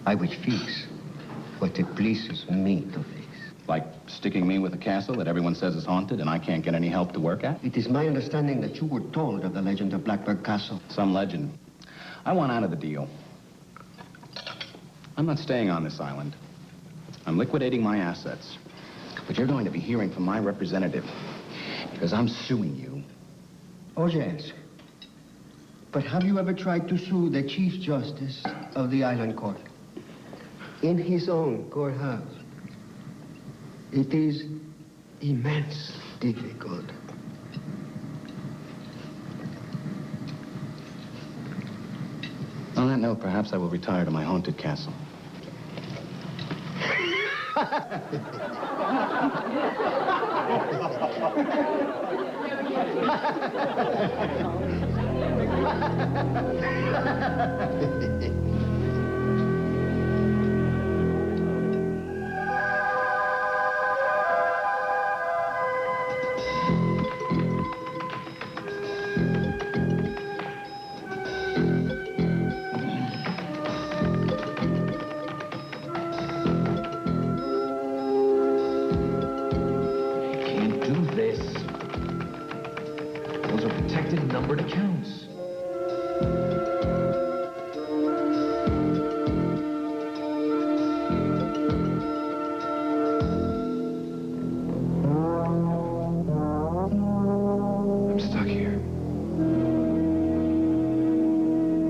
I will fix what it pleases me to fix. Like sticking me with a castle that everyone says is haunted and I can't get any help to work at? It is my understanding that you were told of the legend of Blackbird Castle. Some legend. I want out of the deal. I'm not staying on this island. I'm liquidating my assets. But you're going to be hearing from my representative because I'm suing you. Oh, yes. But have you ever tried to sue the Chief Justice of the Island Court? In his own courthouse. It is immensely difficult. On that note, perhaps I will retire to my haunted castle. Numbered accounts. I'm stuck here.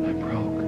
I'm broke.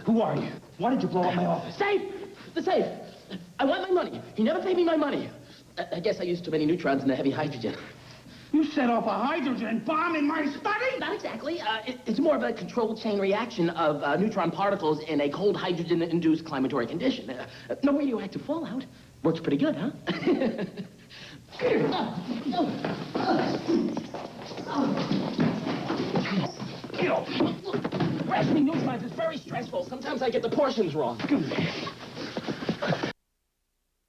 Who are you? Why did you blow up my office? Safe! The safe! I want my money. He never paid me my money. I guess I used too many neutrons in the heavy hydrogen. You set off a hydrogen bomb in my study? Not exactly. It's more of a controlled chain reaction of neutron particles in a cold hydrogen-induced climatory condition. No radioactive fallout. Works pretty good, huh? Rationing neutrons is very stressful. Sometimes I get the portions wrong.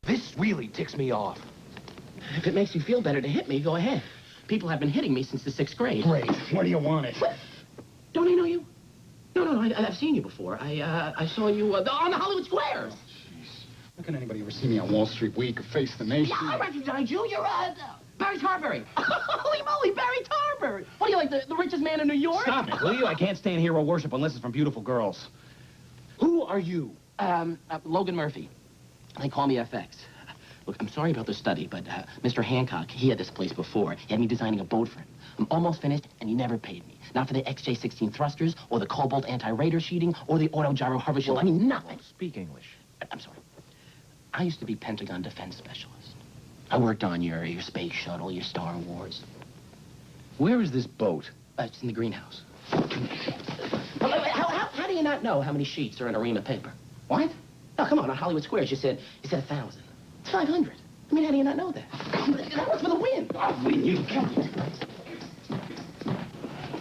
This really ticks me off. If it makes you feel better to hit me, go ahead. People have been hitting me since the 6th grade. Great. What do you want it? What? Don't I know you? No, I've seen you before. I saw you on the Hollywood Squares. Jeez. How can anybody ever see me on Wall Street Week or Face the Nation? Yeah, I recognize you. You're, Barry Tarberry. Holy moly, Barry Tarberry. What are you, like the richest man in New York? Stop it, will you? I can't stand hero worship unless it's from beautiful girls. Who are you? Logan Murphy. They call me FX. Look, I'm sorry about the study, but Mr. Hancock, he had this place before. He had me designing a boat for him. I'm almost finished, and he never paid me. Not for the XJ-16 thrusters, or the Cobalt anti-radar sheeting, or the auto-gyro hover shield. I mean, nothing. Speak English. I'm sorry. I used to be Pentagon defense specialist. I worked on your space shuttle, your Star Wars. Where is this boat? It's in the greenhouse. How do you not know how many sheets are in a ream of paper? What? Oh, come on Hollywood Squares, you said 1,000. It's 500. I mean, how do you not know that? That was for the win. I'll win you.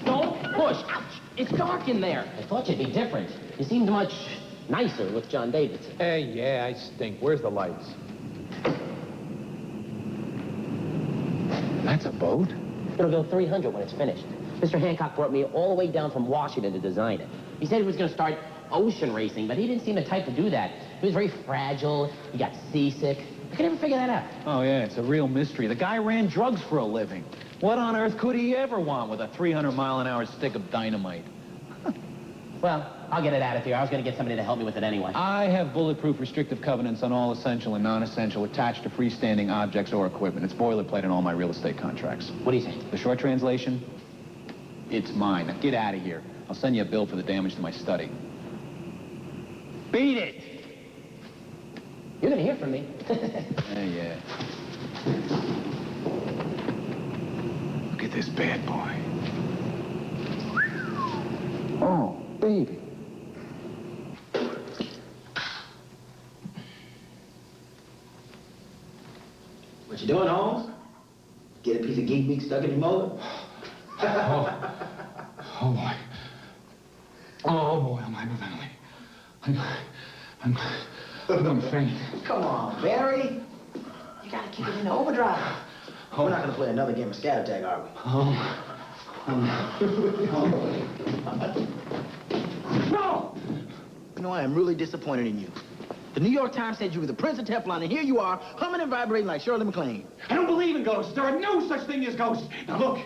Don't push. Ouch. It's dark in there. I thought you'd be different. You seemed much Nicer with John Davidson. Hey, yeah, I stink. Where's the lights? That's a boat? It'll go 300 when it's finished. Mr. Hancock brought me all the way down from Washington to design it. He said he was going to start ocean racing, but he didn't seem the type to do that. He was very fragile. He got seasick. I could never figure that out. Oh, yeah, it's a real mystery. The guy ran drugs for a living. What on earth could he ever want with a 300-mile-an-hour stick of dynamite? Well, I'll get it out of here. I was going to get somebody to help me with it anyway. I have bulletproof restrictive covenants on all essential and non-essential attached to freestanding objects or equipment. It's boilerplate in all my real estate contracts. What do you say? The short translation? It's mine. Now get out of here. I'll send you a bill for the damage to my study. Beat it! You're going to hear from me. Yeah. Look at this bad boy. Oh, baby. What you doing, Holmes? Get a piece of geek meat stuck in your motor? Oh, boy. Oh, boy, I'm hyperventilating. I'm gonna faint. Come on, Barry. You gotta kick it into overdrive. We're not gonna play another game of scatter tag, are we? No! You know, I am really disappointed in you. The New York Times said you were the Prince of Teflon, and here you are, humming and vibrating like Shirley MacLaine. I don't believe in ghosts. There are no such thing as ghosts. Now look,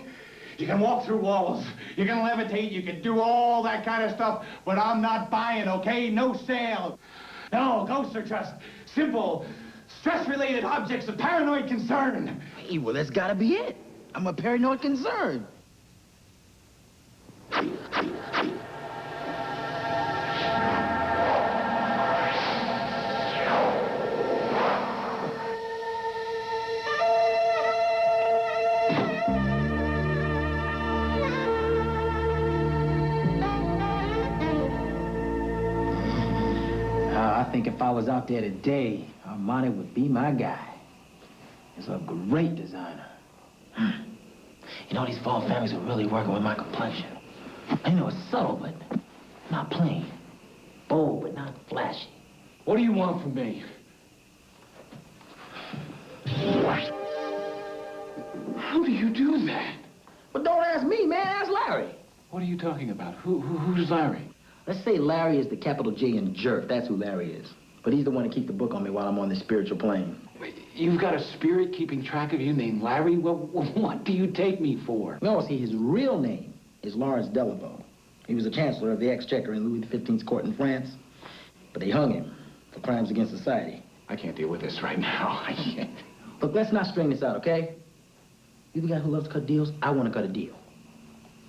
you can walk through walls, you can levitate, you can do all that kind of stuff, but I'm not buying, okay? No sale. No, ghosts are just simple, stress-related objects of paranoid concern. Hey, well, that's gotta be it. I'm a paranoid concern. I think if I was out there today, Armani would be my guy. He's a great designer. You know, these fall families are really working with my complexion. I know it's subtle, but not plain. Bold, but not flashy. What do you want from me? How do you do that? But don't ask me, man. Ask Larry. What are you talking about? Who's Larry? Let's say Larry is the capital J in jerk. That's who Larry is. But he's the one to keep the book on me while I'm on the spiritual plane. Wait, you've got a spirit keeping track of you named Larry? What do you take me for? No, see, his real name is Lawrence Delabo. He was the chancellor of the Exchequer in Louis XV's court in France. But they hung him for crimes against society. I can't deal with this right now. I can't. Look, let's not string this out, okay? You the guy who loves to cut deals? I want to cut a deal.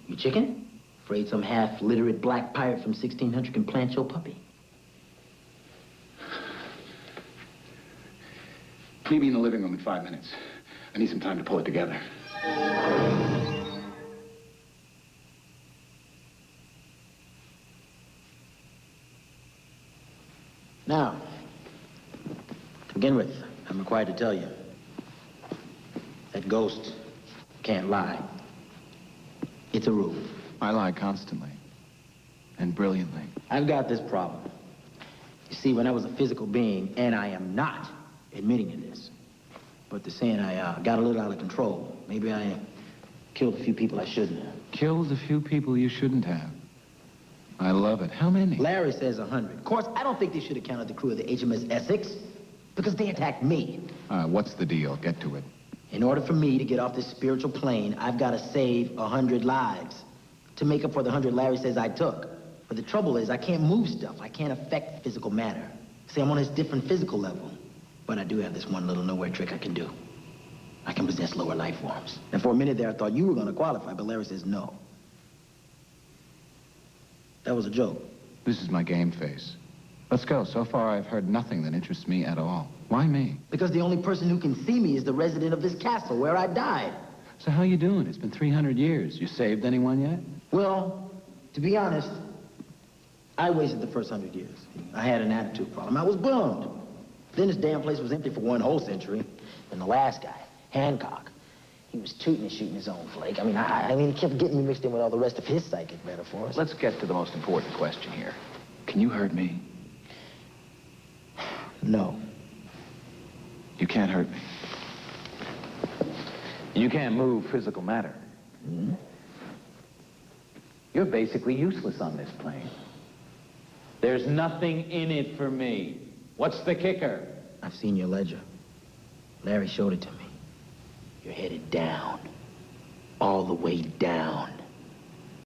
You chicken? Afraid some half-literate black pirate from 1600 can plant your puppy? Meet me in the living room in 5 minutes. I need some time to pull it together. Now, to begin with, I'm required to tell you that ghost can't lie. It's a rule. I lie constantly. And brilliantly. I've got this problem. You see, when I was a physical being, and I am not admitting to this, but to saying I got a little out of control. Maybe I killed a few people I shouldn't have. Killed a few people you shouldn't have. I love it. How many? Larry says 100. Of course, I don't think they should have counted the crew of the HMS Essex, because they attacked me. What's the deal? Get to it. In order for me to get off this spiritual plane, I've got to save 100 lives to make up for the 100 Larry says I took. But the trouble is, I can't move stuff. I can't affect physical matter. See, I'm on this different physical level. But I do have this one little nowhere trick I can do. I can possess lower life forms. And for a minute there, I thought you were going to qualify, but Larry says no. That was a joke. This is my game face. Let's go. So far, I've heard nothing that interests me at all. Why me? Because the only person who can see me is the resident of this castle where I died. So how you doing? It's been 300 years. You saved anyone yet? Well, to be honest, I wasted the first 100 years. I had an attitude problem. I was bummed. Then this damn place was empty for one whole century. And the last guy, Hancock, he was tooting and shooting his own flake. I mean, he kept getting me mixed in with all the rest of his psychic metaphors. Let's get to the most important question here. Can you hurt me? No. You can't hurt me. You can't move physical matter. You're basically useless on this plane. There's nothing in it for me. What's the kicker? I've seen your ledger. Larry showed it to me. You're headed down. All the way down.